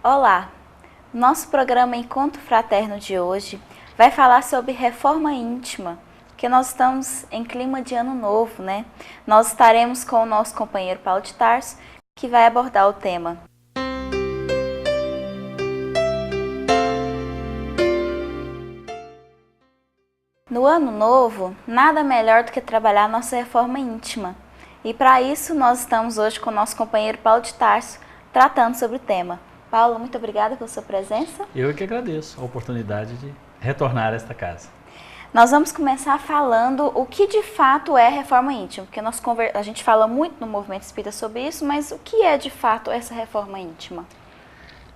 Olá! Nosso programa Encontro Fraterno de hoje vai falar sobre reforma íntima, porque nós estamos em clima de ano novo, né? Nós estaremos com o nosso companheiro Paulo de Tarso, que vai abordar o tema. No ano novo, nada melhor do que trabalhar nossa reforma íntima. E para isso, nós estamos hoje com o nosso companheiro Paulo de Tarso, tratando sobre o tema. Paulo, muito obrigada pela sua presença. Eu que agradeço a oportunidade de retornar a esta casa. Nós vamos começar falando o que de fato é reforma íntima, porque a gente fala muito no movimento espírita sobre isso, mas o que é de fato essa reforma íntima?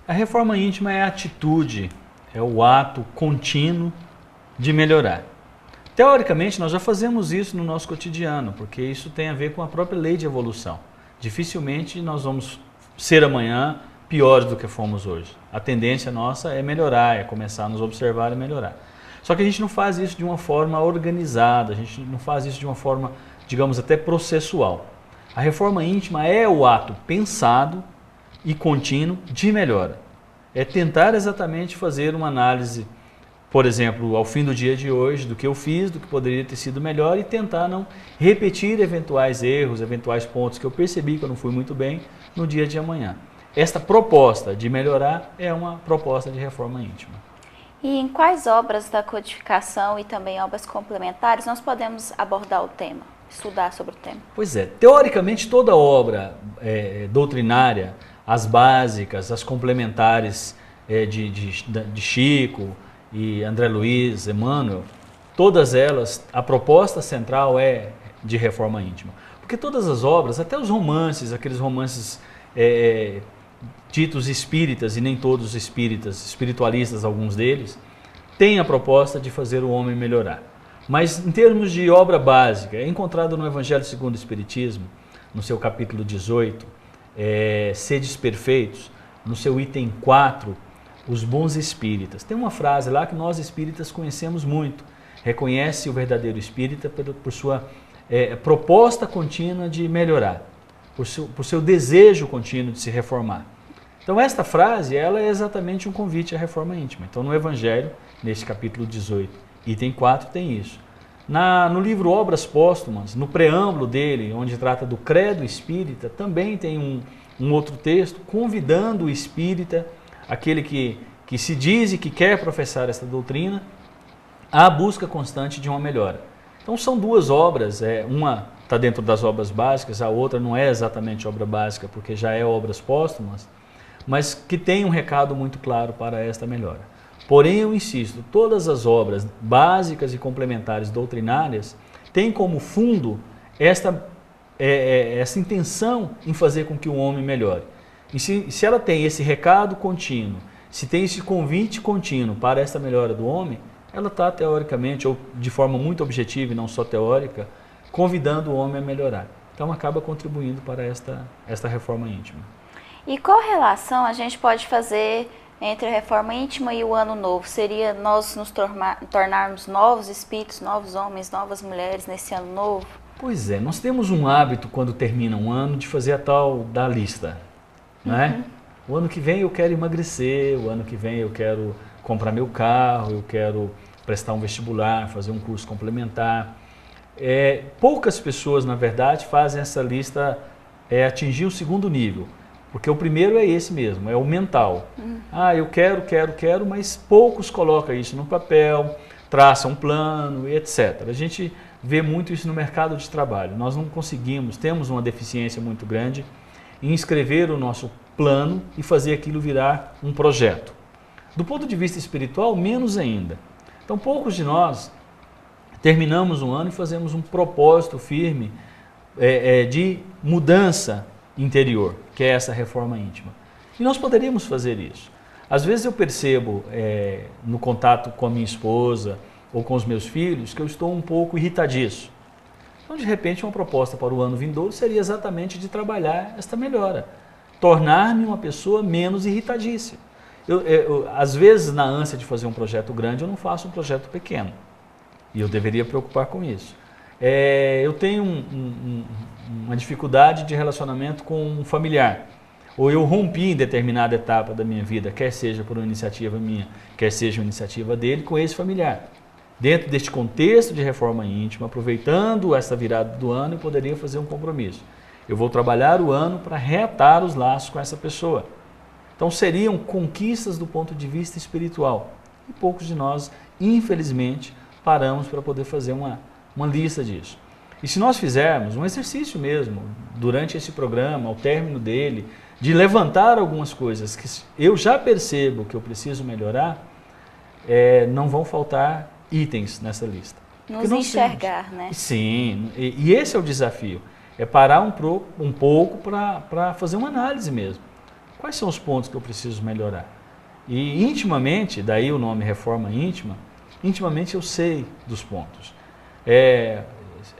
A reforma íntima é a atitude, é o ato contínuo de melhorar. Teoricamente, nós já fazemos isso no nosso cotidiano, porque isso tem a ver com a própria lei de evolução. Dificilmente nós vamos ser amanhã piores do que fomos hoje. A tendência nossa é melhorar, é começar a nos observar e melhorar. Só que a gente não faz isso de uma forma organizada, a gente não faz isso de uma forma, digamos, até processual. A reforma íntima é o ato pensado e contínuo de melhora. É tentar exatamente fazer uma análise, por exemplo, ao fim do dia de hoje, do que eu fiz, do que poderia ter sido melhor e tentar não repetir eventuais erros, eventuais pontos que eu percebi que eu não fui muito bem no dia de amanhã. Esta proposta de melhorar é uma proposta de reforma íntima. E em quais obras da codificação e também obras complementares nós podemos abordar o tema, estudar sobre o tema? Pois é, teoricamente toda obra doutrinária, as básicas, as complementares de Chico e André Luiz, Emmanuel, todas elas, a proposta central é de reforma íntima. Porque todas as obras, até os romances, aqueles romances ditos espíritas, e nem todos espíritas, espiritualistas alguns deles, têm a proposta de fazer o homem melhorar. Mas em termos de obra básica, é encontrado no Evangelho segundo o Espiritismo, no seu capítulo 18, Sedes Perfeitos, no seu item 4, os bons espíritas. Tem uma frase lá que nós espíritas conhecemos muito. Reconhece o verdadeiro espírita por sua proposta contínua de melhorar, por seu desejo contínuo de se reformar. Então esta frase, ela é exatamente um convite à reforma íntima. Então no Evangelho, neste capítulo 18, item 4, tem isso. No livro Obras Póstumas, no preâmbulo dele, onde trata do credo espírita, também tem um outro texto convidando o espírita, aquele que se diz e que quer professar esta doutrina, à busca constante de uma melhora. Então são duas obras, uma está dentro das obras básicas, a outra não é exatamente obra básica, porque já é obras póstumas, mas que tem um recado muito claro para esta melhora. Porém, eu insisto, todas as obras básicas e complementares doutrinárias têm como fundo essa intenção em fazer com que o homem melhore. E se ela tem esse recado contínuo, se tem esse convite contínuo para esta melhora do homem, ela está teoricamente, ou de forma muito objetiva e não só teórica, convidando o homem a melhorar. Então acaba contribuindo para esta reforma íntima. E qual relação a gente pode fazer entre a reforma íntima e o ano novo? Seria nós nos tornarmos novos espíritos, novos homens, novas mulheres nesse ano novo? Pois é, nós temos um hábito quando termina um ano de fazer a tal da lista, né? O ano que vem eu quero emagrecer, o ano que vem eu quero comprar meu carro, eu quero prestar um vestibular, fazer um curso complementar. Poucas pessoas, na verdade, fazem essa lista atingir o segundo nível. Porque o primeiro é esse mesmo, é o mental. Eu quero, mas poucos colocam isso no papel, traçam um plano e etc. A gente vê muito isso no mercado de trabalho. Nós não conseguimos, temos uma deficiência muito grande em escrever o nosso plano e fazer aquilo virar um projeto. Do ponto de vista espiritual, menos ainda. Então, poucos de nós terminamos um ano e fazemos um propósito firme de mudança interior, que é essa reforma íntima. E nós poderíamos fazer isso. Às vezes eu percebo no contato com a minha esposa ou com os meus filhos que eu estou um pouco irritadiço. Então, de repente, uma proposta para o ano vindouro seria exatamente de trabalhar esta melhora. Tornar-me uma pessoa menos irritadiça. Às vezes, na ânsia de fazer um projeto grande, eu não faço um projeto pequeno. E eu deveria preocupar com isso. Eu tenho uma dificuldade de relacionamento com um familiar. ou eu rompi em determinada etapa da minha vida, quer seja por uma iniciativa minha, quer seja uma iniciativa dele, com esse familiar. Dentro deste contexto de reforma íntima, aproveitando essa virada do ano, eu poderia fazer um compromisso. Eu vou trabalhar o ano para reatar os laços com essa pessoa. Então seriam conquistas do ponto de vista espiritual. E poucos de nós, infelizmente, paramos para poder fazer uma lista disso. E se nós fizermos um exercício mesmo, durante esse programa, ao término dele, de levantar algumas coisas que eu já percebo que eu preciso melhorar, não vão faltar itens nessa lista. Nos enxergar, né? Sim, e esse é o desafio. É parar um pouco para fazer uma análise mesmo. Quais são os pontos que eu preciso melhorar? E intimamente, daí o nome Reforma Íntima, intimamente eu sei dos pontos.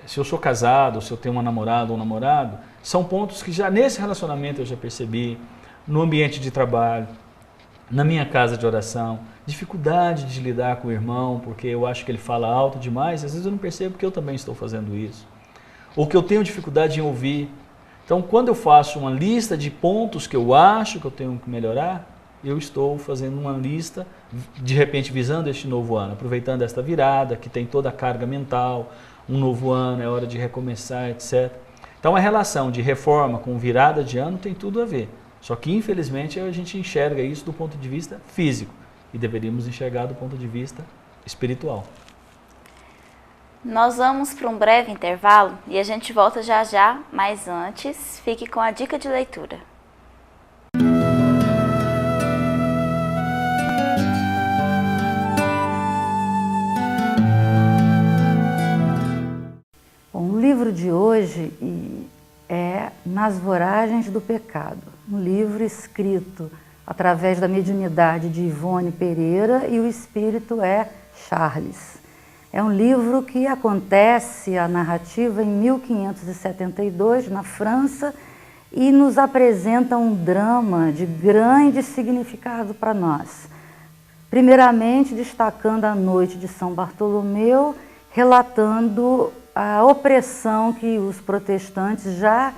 Se eu sou casado, se eu tenho uma namorada ou um namorado, são pontos que já nesse relacionamento eu já percebi, no ambiente de trabalho, na minha casa de oração, dificuldade de lidar com o irmão, porque eu acho que ele fala alto demais, às vezes eu não percebo que eu também estou fazendo isso. Ou que eu tenho dificuldade em ouvir. Então, quando eu faço uma lista de pontos que eu acho que eu tenho que melhorar, eu estou fazendo uma lista, de repente visando este novo ano, aproveitando esta virada, que tem toda a carga mental, um novo ano, é hora de recomeçar, etc. Então, a relação de reforma com virada de ano tem tudo a ver. Só que, infelizmente, a gente enxerga isso do ponto de vista físico e deveríamos enxergar do ponto de vista espiritual. Nós vamos para um breve intervalo e a gente volta já já, mas antes, fique com a dica de leitura. Bom, o livro de hoje é Nas Voragens do Pecado, um livro escrito através da mediunidade de Ivone Pereira e o espírito é Charles. É um livro que acontece, a narrativa, em 1572, na França, e nos apresenta um drama de grande significado para nós. Primeiramente, destacando a noite de São Bartolomeu, relatando a opressão que os protestantes já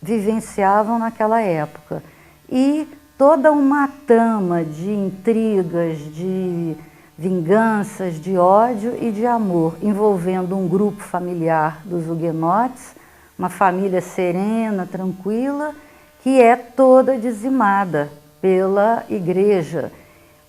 vivenciavam naquela época. E toda uma trama de intrigas, de vinganças, de ódio e de amor, envolvendo um grupo familiar dos huguenotes, uma família serena, tranquila, que é toda dizimada pela igreja.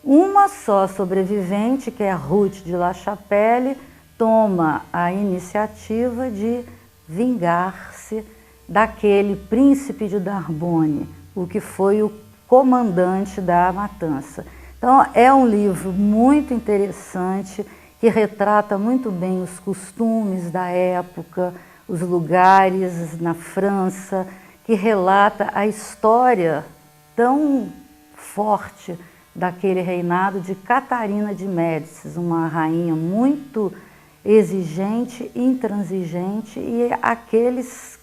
Uma só sobrevivente, que é Ruth de La Chapelle, toma a iniciativa de vingar-se daquele príncipe de Narbonne, o que foi o comandante da matança. Então, é um livro muito interessante, que retrata muito bem os costumes da época, os lugares na França, que relata a história tão forte daquele reinado de Catarina de Médicis, uma rainha muito exigente, intransigente, e aqueles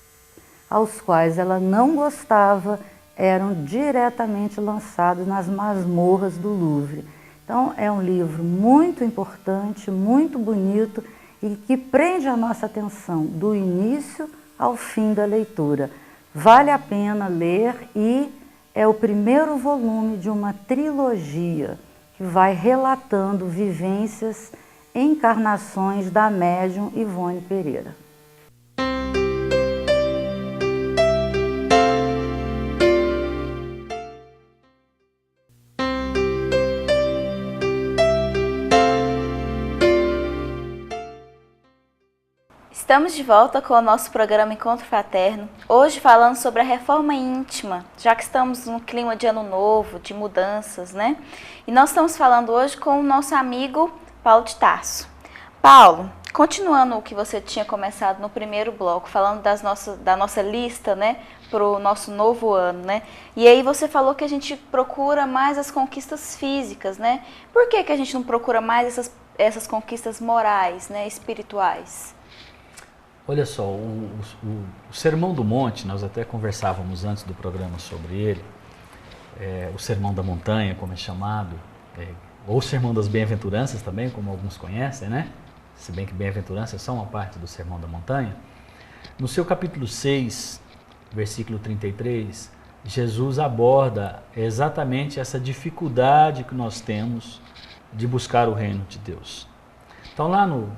aos quais ela não gostava eram diretamente lançados nas masmorras do Louvre. Então, é um livro muito importante, muito bonito e que prende a nossa atenção do início ao fim da leitura. Vale a pena ler e é o primeiro volume de uma trilogia que vai relatando vivências, encarnações da médium Ivone Pereira. Estamos de volta com o nosso programa Encontro Fraterno, hoje falando sobre a reforma íntima, já que estamos no clima de ano novo, de mudanças, né? E nós estamos falando hoje com o nosso amigo Paulo de Tarso. Paulo, continuando o que você tinha começado no primeiro bloco, falando da nossa lista, né, para o nosso novo ano, né? E aí você falou que a gente procura mais as conquistas físicas, né? Por que a gente não procura mais essas conquistas morais, né, espirituais? Olha só, o Sermão do Monte, nós até conversávamos antes do programa sobre ele, o Sermão da Montanha, como é chamado, ou o Sermão das Bem-aventuranças também, como alguns conhecem, né? Se bem que bem-aventuranças são uma parte do Sermão da Montanha. No seu capítulo 6, versículo 33, Jesus aborda exatamente essa dificuldade que nós temos de buscar o reino de Deus. Então lá no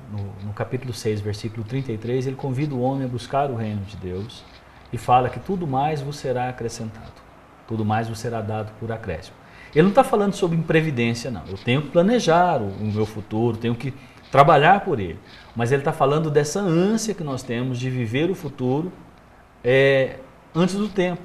capítulo 6, versículo 33, ele convida o homem a buscar o reino de Deus e fala que tudo mais vos será acrescentado, tudo mais vos será dado por acréscimo. Ele não está falando sobre imprevidência, não. Eu tenho que planejar o meu futuro, tenho que trabalhar por ele. Mas ele está falando dessa ânsia que nós temos de viver o futuro antes do tempo.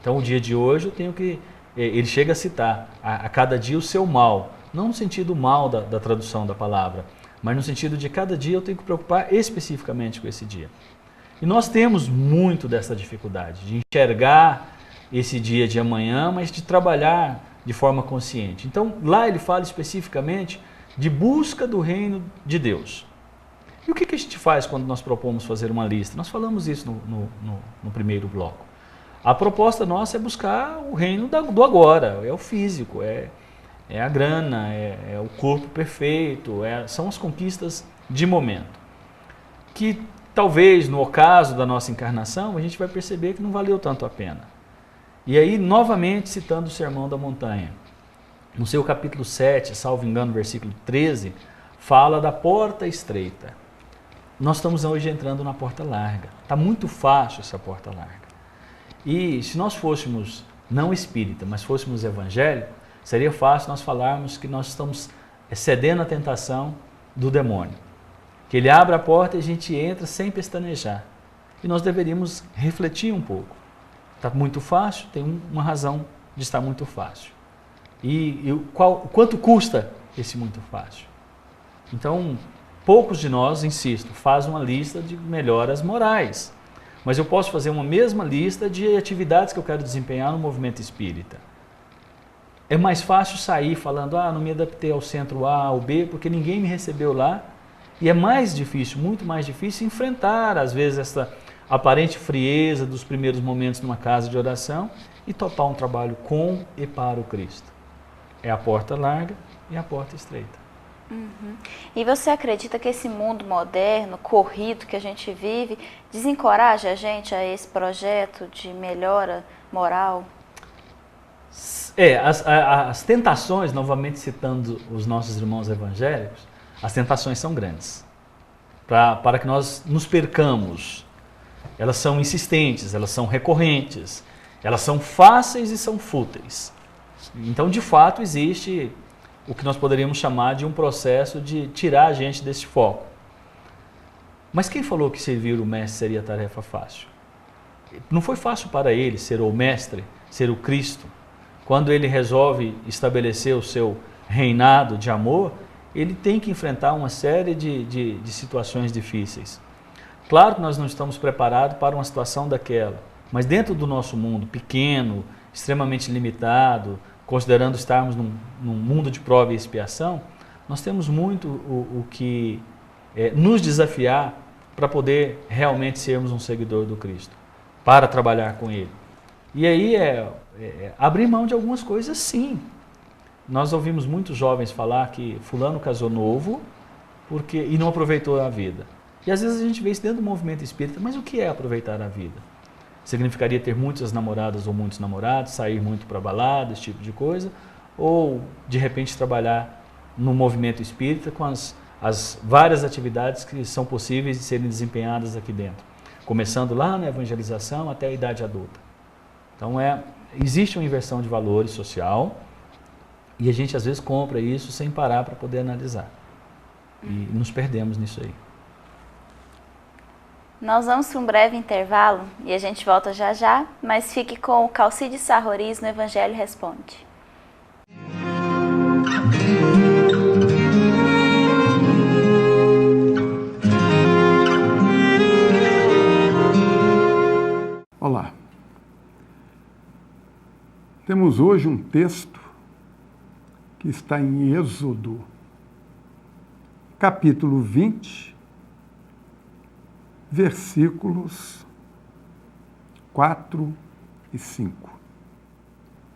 Então o dia de hoje eu tenho que... Ele chega a citar a cada dia o seu mal. Não no sentido mal da tradução da palavra, mas no sentido de cada dia eu tenho que preocupar especificamente com esse dia. E nós temos muito dessa dificuldade de enxergar esse dia de amanhã, mas de trabalhar de forma consciente. Então lá ele fala especificamente de busca do reino de Deus. E o que a gente faz quando nós propomos fazer uma lista? Nós falamos isso no primeiro bloco. A proposta nossa é buscar o reino do agora, é o físico, é a grana, é o corpo perfeito, são as conquistas de momento. Que talvez no ocaso da nossa encarnação a gente vai perceber que não valeu tanto a pena. E aí, novamente, citando o Sermão da Montanha, no seu capítulo 7, salvo engano, versículo 13, fala da porta estreita. Nós estamos hoje entrando na porta larga. Está muito fácil essa porta larga. E se nós fôssemos não espírita, mas fôssemos evangélico, seria fácil nós falarmos que nós estamos cedendo à tentação do demônio. Que ele abre a porta e a gente entra sem pestanejar. E nós deveríamos refletir um pouco. Está muito fácil, tem uma razão de estar muito fácil. E quanto custa esse muito fácil? Então, poucos de nós, insisto, fazem uma lista de melhoras morais. Mas eu posso fazer uma mesma lista de atividades que eu quero desempenhar no movimento espírita. É mais fácil sair falando, não me adaptei ao centro A ou B, porque ninguém me recebeu lá. E é mais difícil, muito mais difícil, enfrentar, às vezes, essa aparente frieza dos primeiros momentos numa casa de oração e topar um trabalho com e para o Cristo. É a porta larga e a porta estreita. Uhum. E você acredita que esse mundo moderno, corrido que a gente vive, desencoraja a gente a esse projeto de melhora moral? As tentações, novamente citando os nossos irmãos evangélicos, as tentações são grandes. Para que nós nos percamos, elas são insistentes, elas são recorrentes, elas são fáceis e são fúteis. Então, de fato, existe o que nós poderíamos chamar de um processo de tirar a gente desse foco. Mas quem falou que servir o mestre seria tarefa fácil? Não foi fácil para ele ser o mestre, ser o Cristo. Quando ele resolve estabelecer o seu reinado de amor, ele tem que enfrentar uma série de situações difíceis. Claro que nós não estamos preparados para uma situação daquela, mas dentro do nosso mundo pequeno, extremamente limitado, considerando estarmos num mundo de prova e expiação, nós temos muito o que nos desafiar para poder realmente sermos um seguidor do Cristo, para trabalhar com Ele. E aí abrir mão de algumas coisas, sim. Nós ouvimos muitos jovens falar que fulano casou novo e não aproveitou a vida. E às vezes a gente vê isso dentro do movimento espírita, mas o que é aproveitar a vida? Significaria ter muitas namoradas ou muitos namorados, sair muito para balada, esse tipo de coisa, ou de repente trabalhar no movimento espírita com as várias atividades que são possíveis de serem desempenhadas aqui dentro, começando lá na evangelização até a idade adulta. Então existe uma inversão de valores social e a gente às vezes compra isso sem parar para poder analisar. E nos perdemos nisso aí. Nós vamos para um breve intervalo e a gente volta já já, mas fique com o Calcide Sarroris no Evangelho Responde. Olá. Temos hoje um texto que está em Êxodo, capítulo 20, versículos 4 e 5.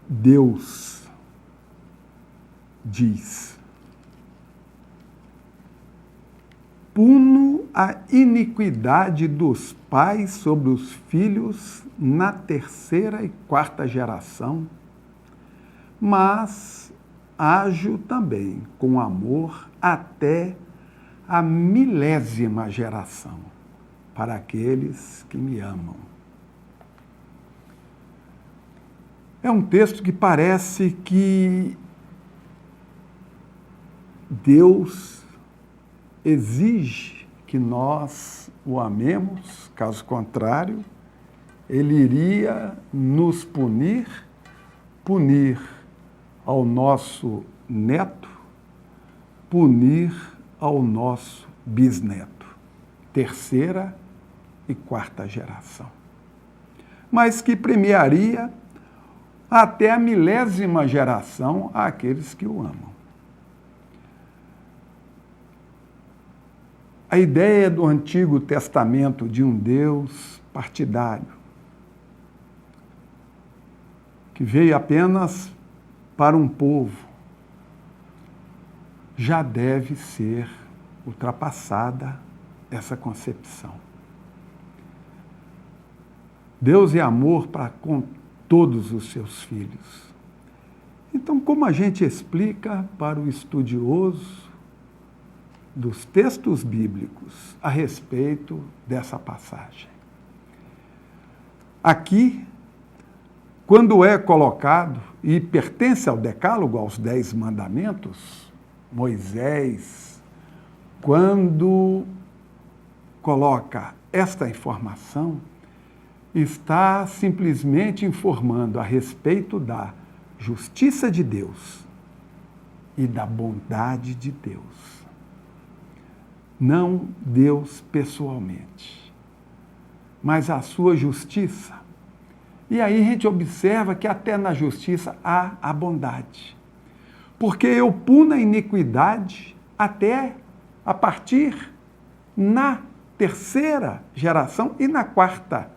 Deus diz: puno a iniquidade dos pais sobre os filhos na terceira e quarta geração, mas ajo também com amor até a 1000ª geração, para aqueles que me amam. É um texto que parece que Deus exige que nós o amemos, caso contrário, Ele iria nos punir ao nosso neto, punir ao nosso bisneto, terceira e quarta geração. Mas que premiaria até a 1000ª geração àqueles que o amam. A ideia do Antigo Testamento de um Deus partidário, que veio apenas para um povo, já deve ser ultrapassada essa concepção. Deus é amor para com todos os seus filhos. Então, como a gente explica para o estudioso dos textos bíblicos a respeito dessa passagem? Aqui, quando é colocado, e pertence ao Decálogo, aos 10 mandamentos, Moisés, quando coloca esta informação, está simplesmente informando a respeito da justiça de Deus e da bondade de Deus. Não Deus pessoalmente, mas a sua justiça. E aí a gente observa que até na justiça há a bondade. Porque eu puno a iniquidade até a partir na terceira geração e na quarta.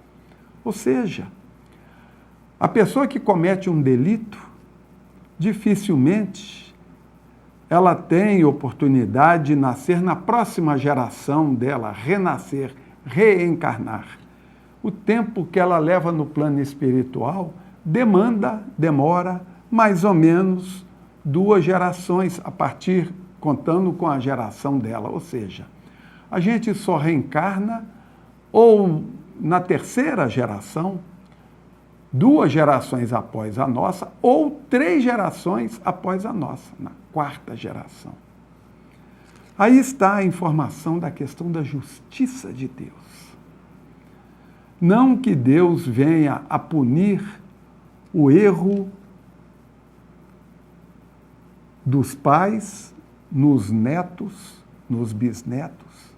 Ou seja, a pessoa que comete um delito, dificilmente ela tem oportunidade de nascer na próxima geração dela, renascer, reencarnar. O tempo que ela leva no plano espiritual demora mais ou menos 2 gerações, contando com a geração dela. Ou seja, a gente só reencarna ou na terceira geração, 2 gerações após a nossa, ou 3 gerações após a nossa, na quarta geração. Aí está a informação da questão da justiça de Deus. Não que Deus venha a punir o erro dos pais nos netos, nos bisnetos,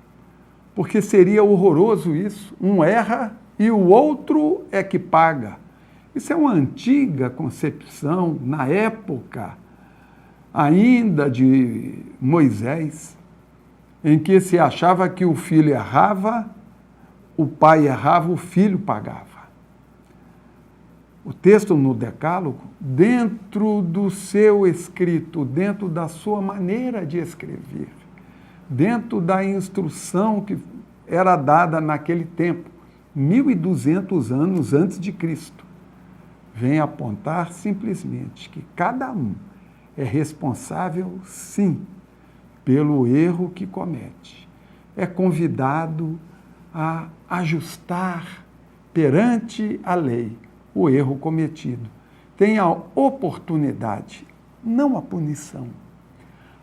porque seria horroroso isso. Um erra e o outro é que paga. Isso é uma antiga concepção, na época ainda de Moisés, em que se achava que o filho errava, o pai errava, o filho pagava. O texto no Decálogo, dentro do seu escrito, dentro da sua maneira de escrever, dentro da instrução que era dada naquele tempo, 1200 anos antes de Cristo, vem apontar simplesmente que cada um é responsável, sim, pelo erro que comete. É convidado a ajustar perante a lei o erro cometido. Tem a oportunidade, não a punição,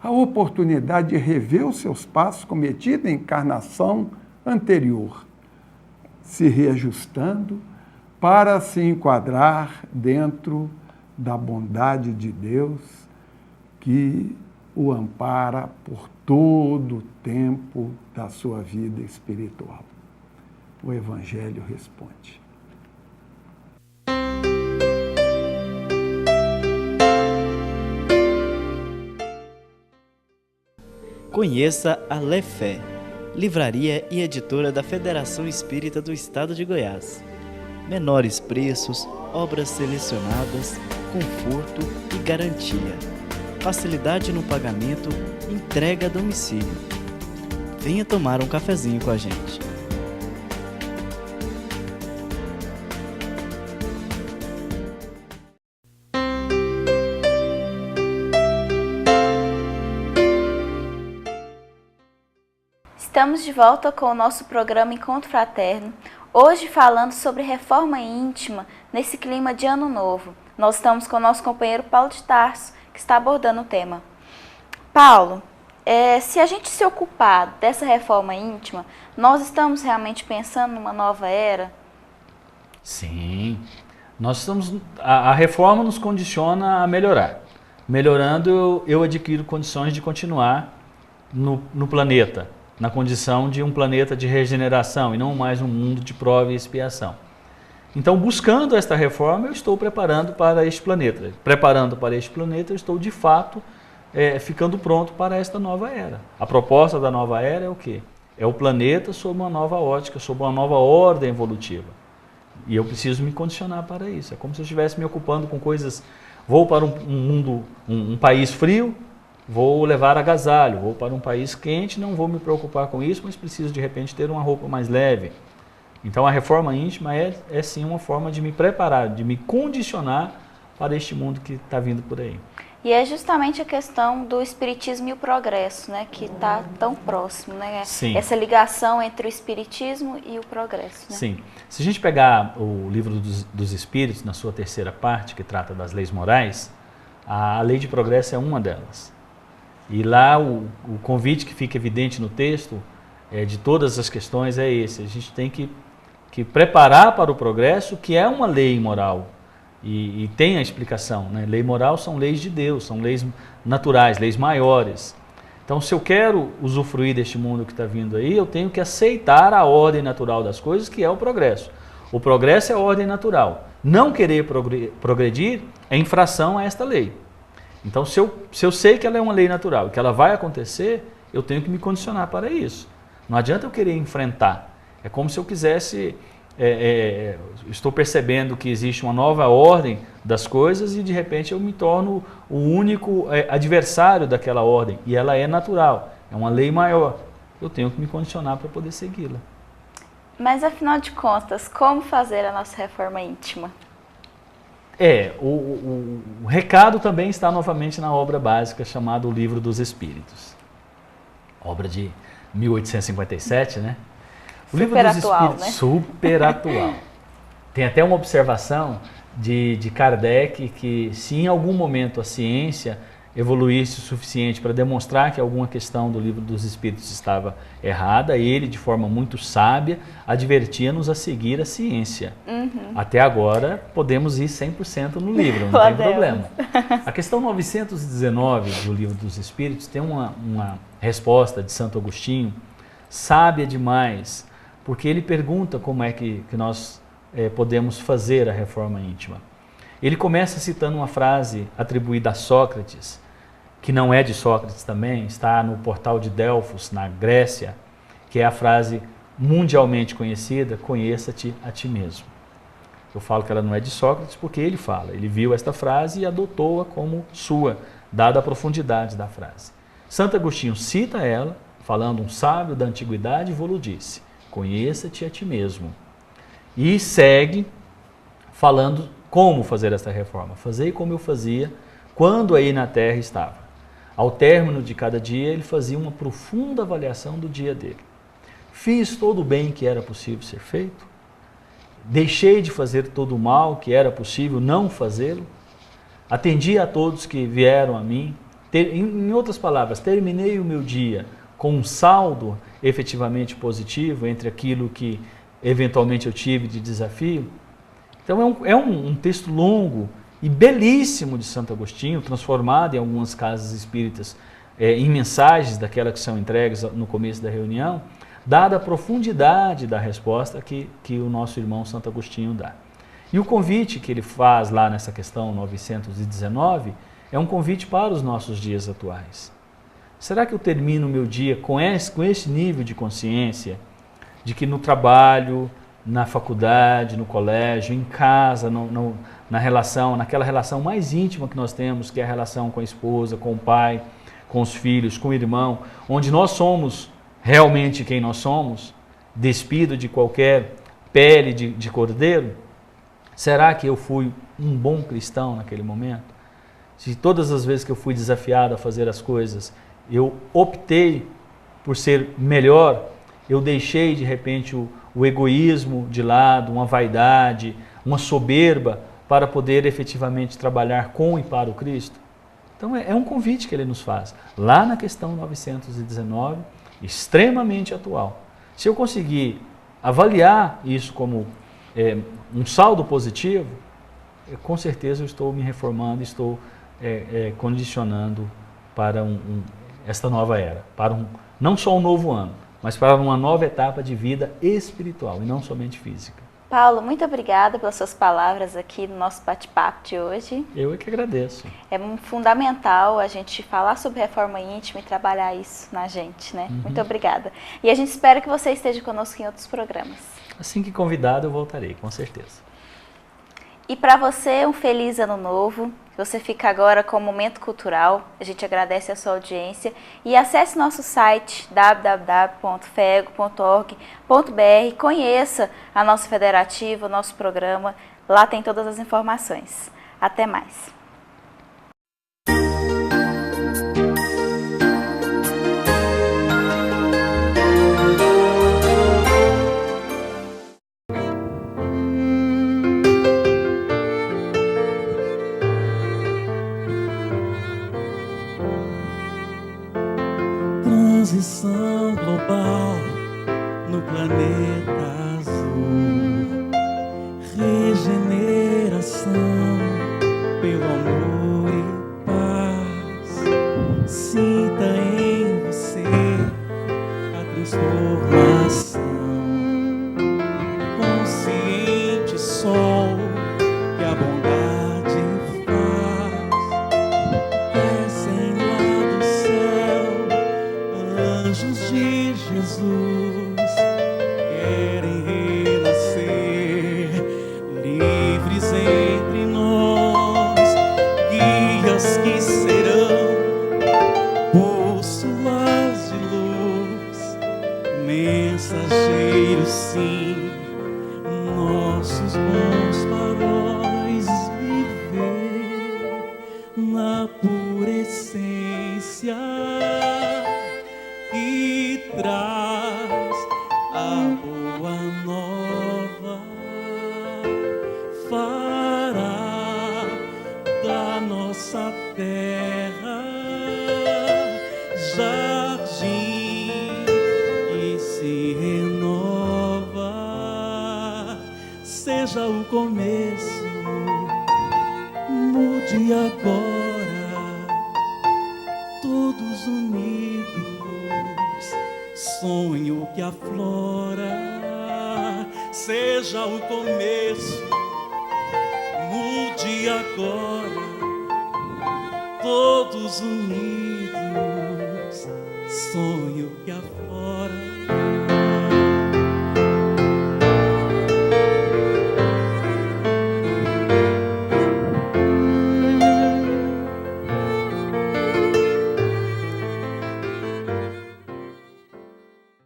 a oportunidade de rever os seus passos cometidos em encarnação anterior, se reajustando para se enquadrar dentro da bondade de Deus que o ampara por todo o tempo da sua vida espiritual. O Evangelho responde. Conheça a Lefé, livraria e editora da Federação Espírita do Estado de Goiás. Menores preços, obras selecionadas, conforto e garantia. Facilidade no pagamento, entrega a domicílio. Venha tomar um cafezinho com a gente. Estamos de volta com o nosso programa Encontro Fraterno, hoje falando sobre reforma íntima nesse clima de Ano Novo. Nós estamos com o nosso companheiro Paulo de Tarso, que está abordando o tema. Paulo, se a gente se ocupar dessa reforma íntima, nós estamos realmente pensando numa nova era? Sim, nós estamos. A reforma nos condiciona a melhorar. Melhorando, eu adquiro condições de continuar no planeta, na condição de um planeta de regeneração e não mais um mundo de prova e expiação. Então, buscando esta reforma, eu estou preparando para este planeta. Preparando para este planeta, eu estou de fato ficando pronto para esta nova era. A proposta da nova era é o quê? É o planeta sob uma nova ótica, sob uma nova ordem evolutiva. E eu preciso me condicionar para isso. É como se eu estivesse me ocupando com coisas. Vou para um país frio, vou levar agasalho. Vou para um país quente, não vou me preocupar com isso, mas preciso de repente ter uma roupa mais leve. Então a reforma íntima é sim uma forma de me preparar, de me condicionar para este mundo que está vindo por aí. E é justamente a questão do espiritismo e o progresso, né, que está tão próximo, né? Sim. Essa ligação entre o espiritismo e o progresso, né? Sim. Se a gente pegar o livro dos Espíritos, na sua terceira parte, que trata das leis morais, a lei de progresso é uma delas. E lá o convite que fica evidente no texto de todas as questões é esse. A gente tem que preparar para o progresso, que é uma lei moral. E tem a explicação, né? Lei moral são leis de Deus, são leis naturais, leis maiores. Então, se eu quero usufruir deste mundo que está vindo aí, eu tenho que aceitar a ordem natural das coisas, que é o progresso. O progresso é a ordem natural. Não querer progredir é infração a esta lei. Então, se eu sei que ela é uma lei natural e que ela vai acontecer, eu tenho que me condicionar para isso. Não adianta eu querer enfrentar. É como se eu quisesse... estou percebendo que existe uma nova ordem das coisas e de repente eu me torno o único adversário daquela ordem, e ela é natural, é uma lei maior. Eu tenho que me condicionar para poder segui-la. Mas afinal de contas, como fazer a nossa reforma íntima? O recado também está novamente na obra básica chamada O Livro dos Espíritos. Obra de 1857, né? O Livro dos Espíritos, né? Super atual. Tem até uma observação de Kardec que se em algum momento a ciência evoluísse o suficiente para demonstrar que alguma questão do Livro dos Espíritos estava errada, ele, de forma muito sábia, advertia-nos a seguir a ciência. Uhum. Até agora, podemos ir 100% no livro, não tem problema. A questão 919 do Livro dos Espíritos tem uma resposta de Santo Agostinho, sábia demais, porque ele pergunta como é que nós podemos fazer a reforma íntima. Ele começa citando uma frase atribuída a Sócrates, que não é de Sócrates também, está no portal de Delfos, na Grécia, que é a frase mundialmente conhecida: conheça-te a ti mesmo. Eu falo que ela não é de Sócrates porque ele fala, ele viu esta frase e adotou-a como sua, dada a profundidade da frase. Santo Agostinho cita ela, falando: um sábio da antiguidade vos disse, conheça-te a ti mesmo. E segue falando como fazer esta reforma. Fazei como eu fazia quando aí na terra estava. Ao término de cada dia, ele fazia uma profunda avaliação do dia dele. Fiz todo o bem que era possível ser feito? Deixei de fazer todo o mal que era possível não fazê-lo? Atendi a todos que vieram a mim? Em outras palavras, terminei o meu dia com um saldo efetivamente positivo entre aquilo que eventualmente eu tive de desafio? Então é um texto longo e belíssimo de Santo Agostinho, transformado em algumas casas espíritas em mensagens daquelas que são entregues no começo da reunião, dada a profundidade da resposta que o nosso irmão Santo Agostinho dá. E o convite que ele faz lá nessa questão 919 é um convite para os nossos dias atuais. Será que eu termino o meu dia com esse nível de consciência de que no trabalho, na faculdade, no colégio, em casa, naquela relação mais íntima que nós temos, que é a relação com a esposa, com o pai, com os filhos, com o irmão, onde nós somos realmente quem nós somos, despido de qualquer pele de cordeiro? Será que eu fui um bom cristão naquele momento? Se todas as vezes que eu fui desafiado a fazer as coisas, eu optei por ser melhor, eu deixei de repente o egoísmo de lado, uma vaidade, uma soberba, para poder efetivamente trabalhar com e para o Cristo? Então é um convite que ele nos faz, lá na questão 919, extremamente atual. Se eu conseguir avaliar isso como um saldo positivo, com certeza eu estou me reformando, estou condicionando para esta nova era, para não só um novo ano, mas para uma nova etapa de vida espiritual e não somente física. Paulo, muito obrigada pelas suas palavras aqui no nosso bate-papo de hoje. Eu é que agradeço. É fundamental a gente falar sobre reforma íntima e trabalhar isso na gente, né? Muito obrigada. E a gente espera que você esteja conosco em outros programas. Assim que convidado, eu voltarei, com certeza. E para você, um feliz ano novo. Você fica agora com o Momento Cultural. A gente agradece a sua audiência. E acesse nosso site www.fego.org.br. Conheça a nossa federativa, o nosso programa. Lá tem todas as informações. Até mais. Transição global no planeta azul, regeneração pelo amor e paz. Sinta em você a transformação, consciente sol que a bondade faz. Descem lá do céu anjos de Jesus, querem renascer, livres entre nós, guias que serão bússolas de luz, mensageiros sim, nossos bons faróis, viver na pura essência que traz a boa nova, fará da nossa terra jardim que se renova. Seja o começo, mude agora, todos unidos, sonho que aflora. Seja o começo, mude agora, todos unidos, sonho que aflora.